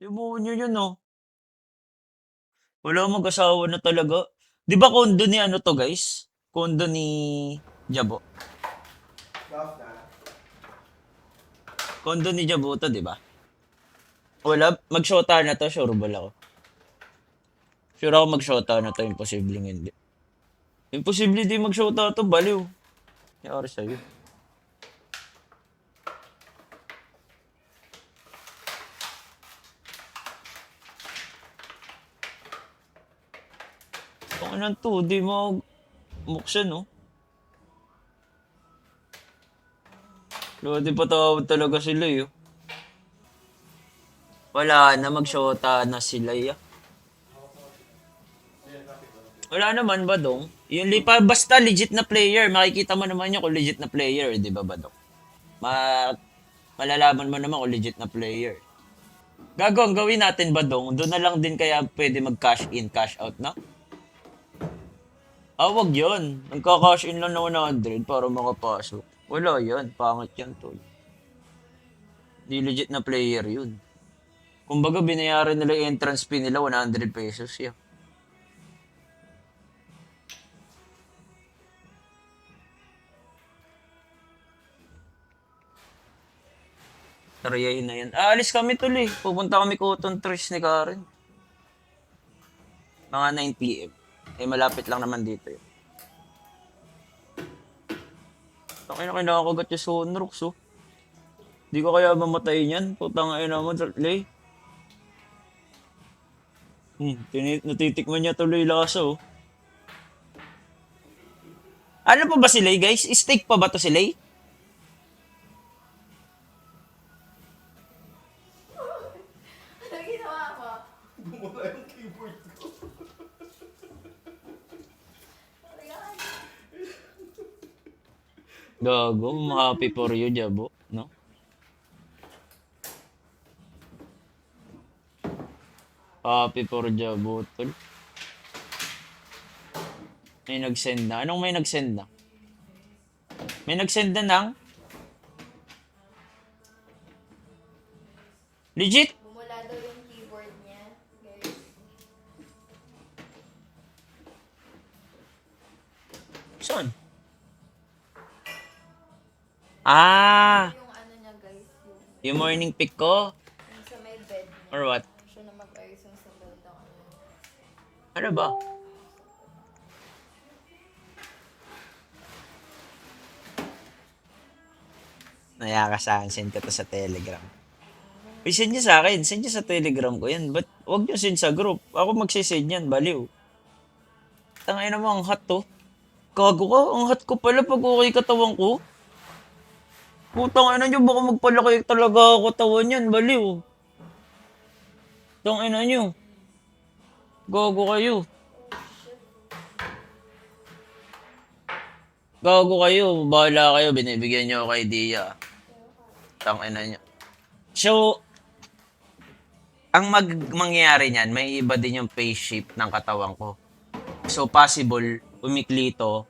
Demonyo yun, oh. Wala, mag-asawa na talaga. 'Di ba condo ni ano 'to, guys? Condo ni Jabo. Condo ni Jabo 'to, 'di ba? Wala, mag-shota na 'to, sure ball ako. Sure ako mag-shota na 'to, imposibleng hindi. Imposible di mag-shota 'to, baliw. Yari sa'yo. Panginan 'to, di muksa, no? Di patawad talaga sila, eh. Oh. Wala na, mag-shota na sila, eh. Wala naman ba dong? Yung lipa, basta legit na player, makikita mo naman yun kung legit na player, di ba ba dong? Ma malalaman mo naman kung legit na player. Gago, ang gawin natin ba dong? Doon na lang din kaya pwede mag-cash in, cash out, no? Ah, wag yun. Nagka-cash in lang na 100 para makapasok. Wala yan. Pangit yan, tol. Di legit na player yun. Kumbaga, binayaran nila yung entrance fee nila 100 pesos. Yeah. Tarayain na yan. Aalis kami tol eh. Pupunta kami Cotton Trees ni Karen. Mga 9 p.m. Eh, malapit lang naman dito yun. Takay na kinakagat yung Sunrox, oh. Di ko kaya mamatay niyan. Putang ina mo, Lay. Natitikman niya tuloy lasa, oh. Ano pa ba si Lay, guys? Steak pa ba to si Lay? Ano ginawa mo? Bumula yung keyboard ko. Ayan. Gago, I'm happy for you, Jabo. No? Happy for Jabo, tol. May nag-send na. Anong may nag-send na? May nag-send na ng? Legit? Bumula daw yung keyboard niya, guys. Saan? Ah! Yung ano niya, guys, Yung morning pick ko? yung sa may bed niya. Or what? Siya na mag-ayos yung sa bed ng ano. Ano ba? Naya ka sa akin, send ko to sa Telegram. Uy, send niya sa akin. Send niya sa Telegram ko yan. Ba't huwag niyo send sa group? Ako magsisend yan, baliw. Tangay naman, ang hot to. Gago ka, ang hot ko pala pag okay katawan ko. Putang ina niyo, baka magpalaki talaga ako katawan yan, baliw. Tang ina niyo. Gago kayo. Gago kayo, bahala kayo, binibigyan niyo ako idea. Tang ina niyo. So, ang mangyayari niyan, may iba din yung face shape ng katawan ko. So, possible, umikli ito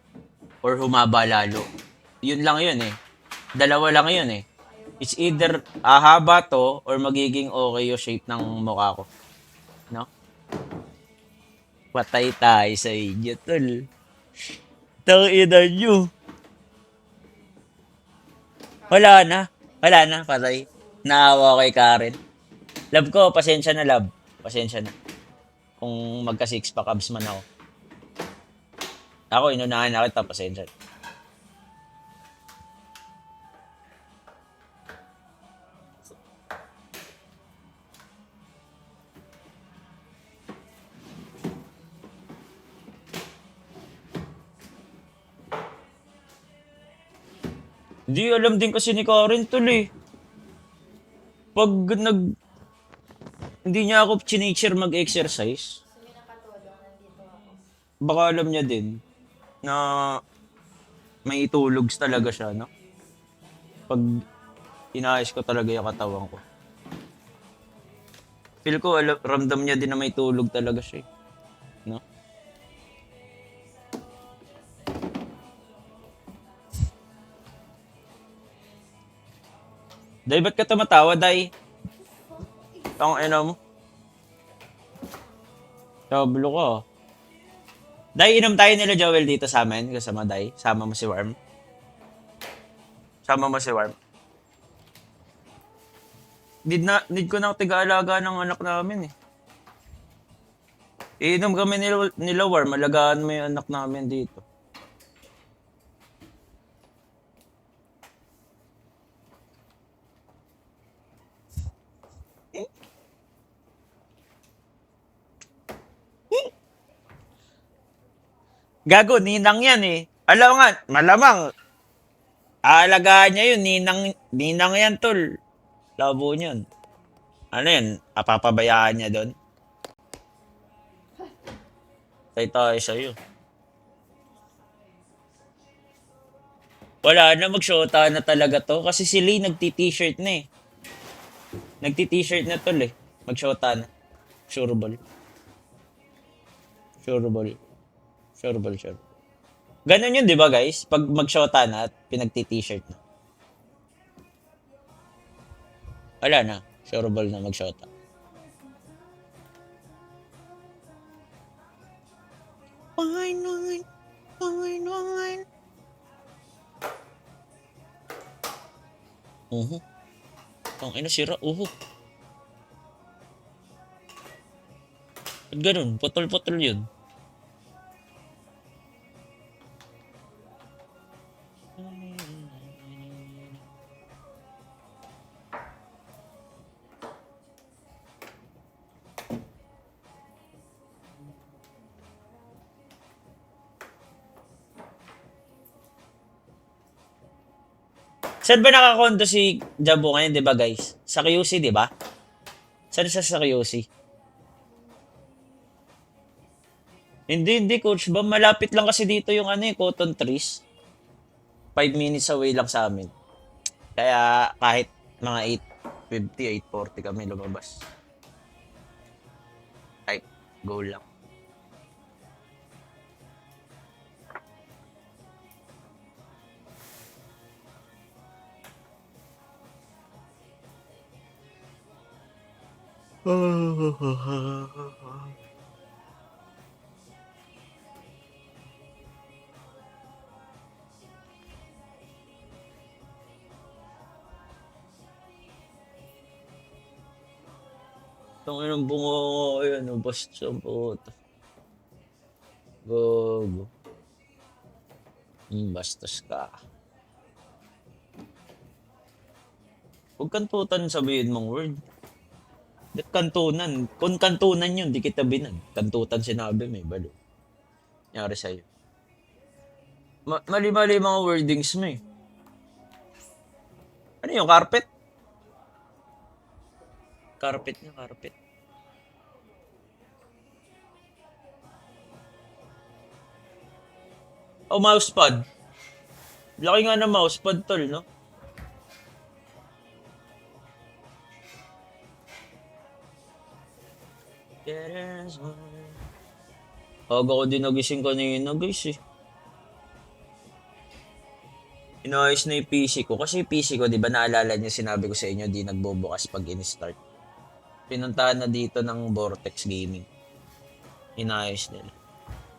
or humaba lalo. Yun lang yun eh. Dalawa lang yun eh. It's either hahaba to or magiging okay yung shape ng mukha ko. No? Patay tayo sa inyo, tol. Tangina nyo. Wala na. Wala na, patay. Naawa kay Karen. Love ko, pasensya na, love. Pasensya na. Kung magka six pack abs man ako. Ako, inunahan na kita, pasensya. Hindi, alam din kasi ni Karen tol eh. Pag hindi niya ako chinecher mag-exercise, Gusto niyo nakatulong, nandito ako. baka alam niya din na may itulugs talaga siya, no? Pag inayos ko talaga yung katawan ko. Feel ko, ramdam niya din na may tulog talaga siya, eh. No? Day, ba't ka tumatawa, Day? Tang ina mo. Tablo ka. Day, inom tayo nila Joel dito sa amin. Kasama Day. Sama mo si Worm. Sama mo si Worm. Need ko ng tiga-alaga ng anak namin eh. Iinom kami nila Worm. Alagaan mo yung anak namin dito. Gago, ninang yan eh. Alam nga, malamang. Aalagaan niya yun, ninang yan tol. Labo niyan. Ano yan, papabayaan niya doon? Tayo sa'yo. Wala na, mag-shota na talaga to. Kasi si Lee nagti-t-shirt na eh. Nagti-t-shirt na tol eh. Mag-shota na. Sure ball. Sure ball. Sure. Ganun yun, di ba guys? Pag mag-shota na at pinagti-t-shirt na. Wala na. Sure na mag-shota. Fine. Ang ina sira. Ba't ganun? Putol-putol yun. Saan ba nakakondo si Jabo ngayon, di ba guys? Sa QC, di ba? Saan siya sa QC? Hindi, Coach Bam. Malapit lang kasi dito yung cotton trees. 5 minutes away lang sa amin. Kaya kahit mga 8:50, 8:40 kami lumabas. Ay, go lang. Itong inang bungo yun, basta puto. Go. Bastos ka. Huwag kantutan sabihin mong word. Di kantunan. Kung kantunan yun, di kita binag. Kantutan sinabi, may balo. Nangyari sa'yo. Mali-mali mga wordings mo eh. Ano yung carpet? Carpet. Oh, mousepad. Laki nga ng mousepad, tol, no? Aga ko din nagising kanina, guys, eh. Inayos na yung PC ko. Kasi yung PC ko, di ba naalala niyo, sinabi ko sa inyo, di nagbubukas pag in-start. Pinuntahan na dito ng Vortex Gaming. Inayos nila.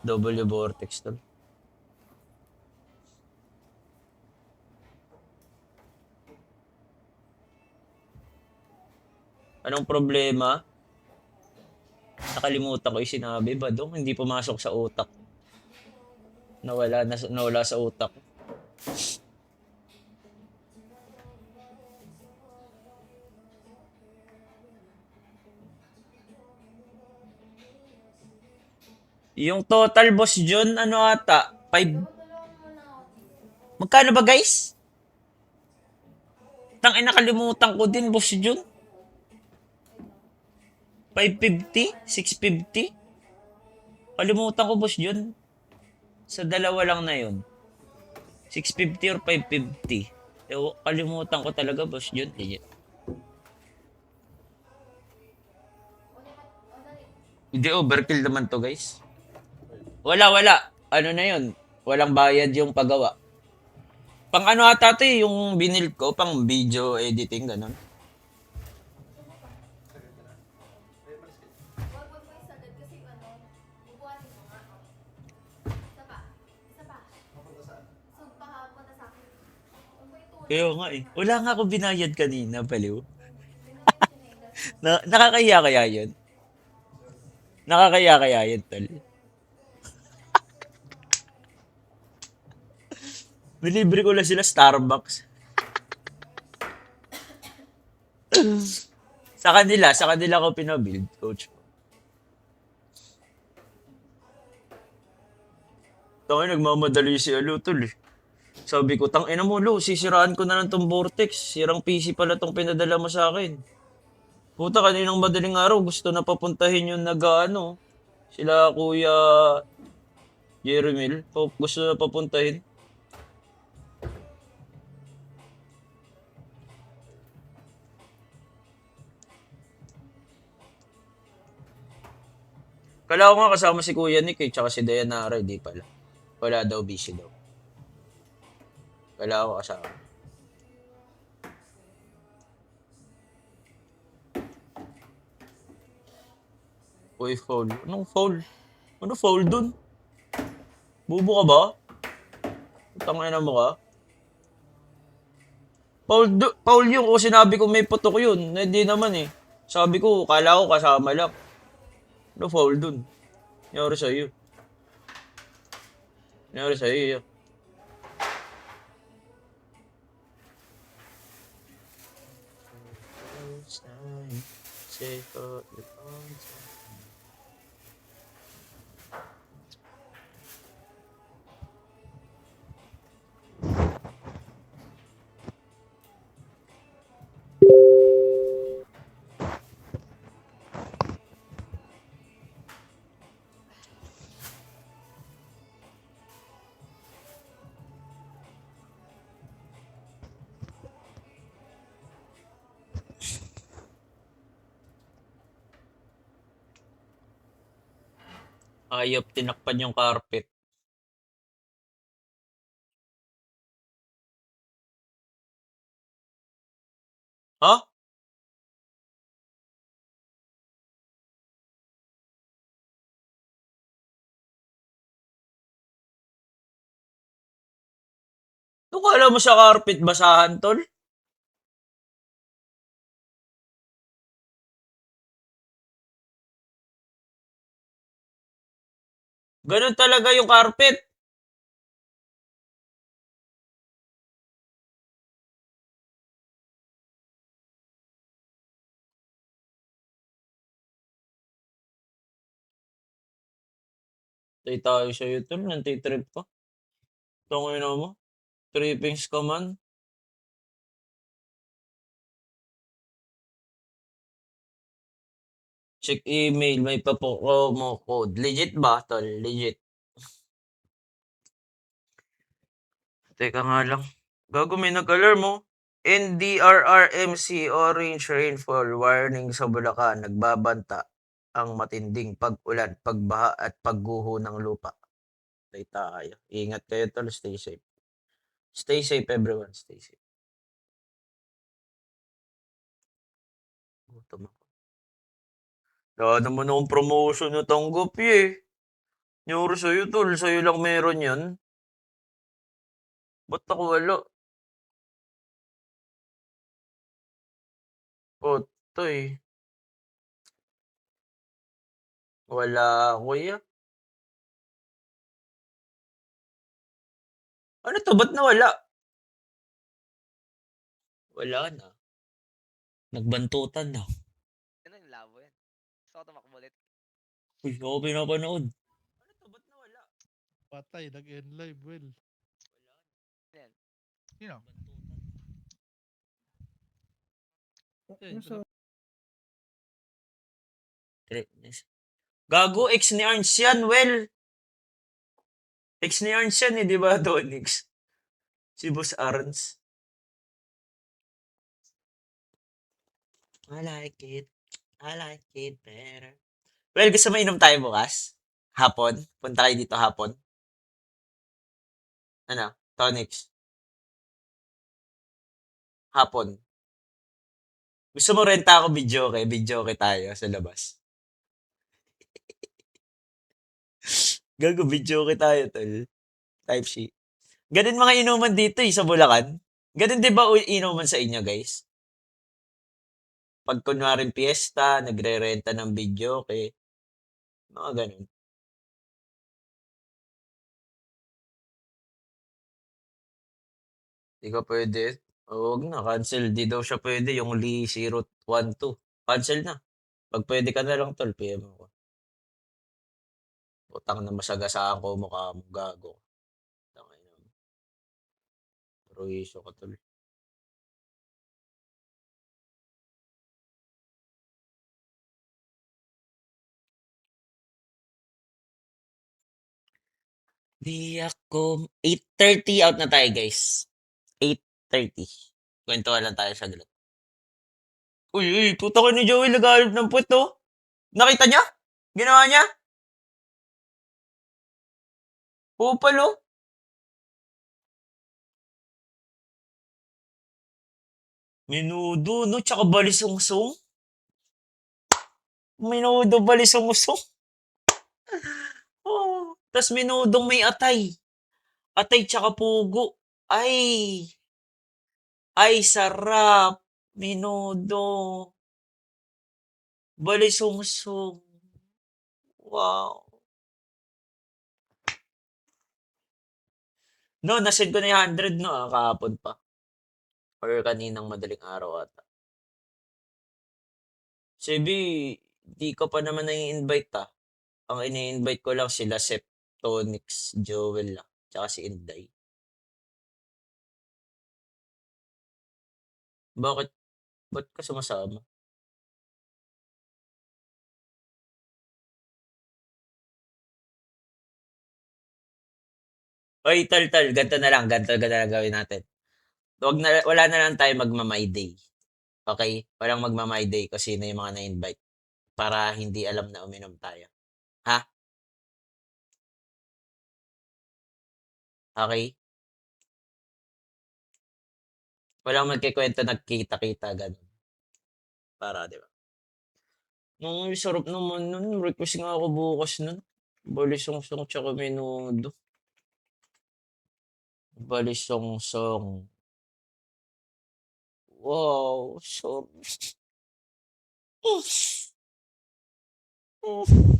W Vortex to. Anong problema? Nakalimutan ko yung sinabi ba dong? Hindi pumasok sa utak. Nawala sa utak. Yung total boss John, ano ata? 5. Magkano ba guys? Tangina, nakalimutan ko din boss John. 550? 650? Kalimutan ko, boss, yun. Sa dalawa lang na yun. 650 or 550. Kalimutan ko talaga, boss, yun. Hindi, overkill naman to, guys. Wala. Ano na yun? Walang bayad yung paggawa. Pang ano ata to yung binil ko, pang video editing, ganun. Kaya nga eh. Wala nga ako binayad kanina, baliw. Nakakaya kaya yun? Nakakaya kaya yun, tol? Nilibre ko lang sila Starbucks. Sa kanila ko pinabuild, coach. Tangin, nagmamadali si Alo, tol eh. Sabi ko, ina mo, Lo, sisiraan ko na lang tong Vortex. Sirang PC pala tong pinadala mo sa akin. Puta, kaninang madaling araw, gusto na papuntahin yung nag-ano. Sila Kuya Jeremil, gusto na papuntahin. Kala ko nga kasama si Kuya Nick eh, tsaka si Dayanara, di pala. Wala daw, busy daw. Kala ko kasama. Uy, foul. Anong foul? Ano foul dun? Bubo ka ba? Tangina mo ka? Foul yun kung sinabi ko may putok yun. Hindi naman eh. Sabi ko, kala ko kasama lang. Ano foul dun? Nangyari sa'yo. Nangyari sa'yo yun. Ayop, tinakpan yung carpet. Ha? Ano kala mo sa carpet basahan, tol? Ganun talaga yung carpet. Tay tayo sa'yo, tol. Nantitrip ka. Tangina mo. Trippings ka man. Check email, may promo code. Legit ba, tol? Legit. Teka nga lang. Gago, may nag-alarm mo. NDRRMC Orange Rainfall Warning sa Bulacan. Nagbabanta ang matinding pag-ulan, pagbaha at pagguho ng lupa. Tay tayo. Ingat kayo, tol. Stay safe. Stay safe, everyone. Stay safe. Gutom ako. Wala naman akong promotion na tanggap eh. Nyoro sa'yo, tol. Sa'yo lang meron yan. Ba't ako wala? Otoy. Wala, kuya. Ano to? Ba't nawala? Wala na. Nagbantutan na. Ano yung labo yan? Gusto ko tumakbo ulit. Uy, ako pinapanood. Ano to? Ba't nawala? Patay, nag-end live, well. Yan. Sino? Gago, ex ni Arns yan, well. Ex ni Arns yan eh, di ba, Donix? Si Boss Arns. I like it. I like it better. Well, gusto mo inom tayo bukas? Hapon? Punta kayo dito hapon? Ano? Tonics? Hapon? Gusto mo renta ako videoke? Videoke tayo sa labas. Gago, videoke tayo, tol. Type C. Ganun mga inuman dito eh, sa Bulacan. Ganun 'di ba inuman sa inyo, guys? Pag kunwaring piyesta, nagrerenta ng videoke, mga ganun. Di ka pwede. Wag na, cancel. Di daw siya pwede, yung Lee 012. Cancel na. Pag pwede ka na lang, tol, PM ako. Utang na masagasaan ko, mukha mo, gago. Tangina mo. Proviso ka, tol. Di ako... 8:30 out na tayo, guys. 8:30. Kwentuhan lang tayo saglit. Uy, uy, puta ko ni Joey naghahanap ng puwet, oh. Nakita niya? Ginawa niya? Kupal, oh. Menudo, no? Tsaka balisungsong. Menudo, balisungsong. Oh. Tas menudong may atay. Atay tsaka pugo. Ay. Ay, sarap. Menudo. Balisungsong. Wow. No, nasend ko na yung 100, no, kahapon pa. Or kaninang madaling araw ata. Sebi, di ko pa naman nai-invite, ah. Ang ini-invite ko lang sila Septonix, Joel lang, tsaka si Inday. Bakit? Ba't ka sumasama? Oy, tal, ganito na lang, ganito na lang gawin natin. Wala na lang tayo magma-my day. Okay? Walang magma-my day kung sino yung mga na-invite. Para hindi alam na uminom tayo. Ha? Okay? Walang magkikwento nagkita-kita, ganun. Para, di ba? Nung sarap naman nun. Request nga ako bukas nun. Balisong-song tsaka menudo. Balisong-song. Wow, sarap.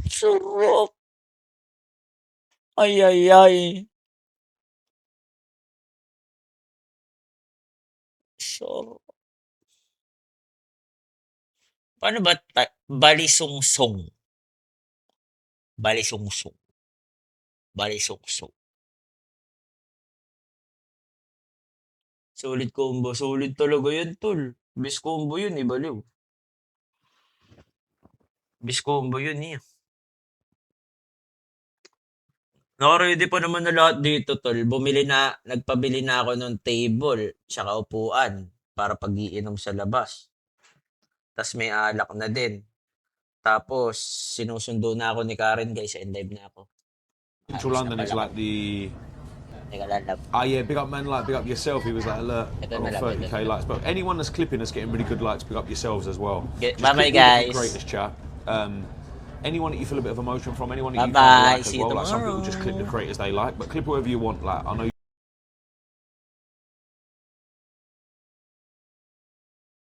Sarap. Ay, ay, ay. Sarap. Paano ba? Balisong-song. Balisong-song. Balisong-song. Solid combo. Solid talaga yan, tol. Best combo yun, baliw. Best combo yun, eh. Naka-ready pa naman na lahat dito, tol. Nagpabili na ako ng table, tsaka upuan, para pag-iinom sa labas. Tas may alak na din. Tapos, sinusundo na ako ni Karen, guys. And live na ako. Central London is like the. Teka, lalab. Oh yeah, big up man, like big up yourself. He was like alert. Ito Got na lang, 30k likes, but anyone that's clipping us getting really good likes, big up yourselves as well. Just Bye-bye, click all the guys. Greatest chat. Anyone that you feel a bit of emotion from, anyone that you Bye-bye. like as See you well. Like some people tomorrow. just clip the creators they like, but clip whoever you want. Like I know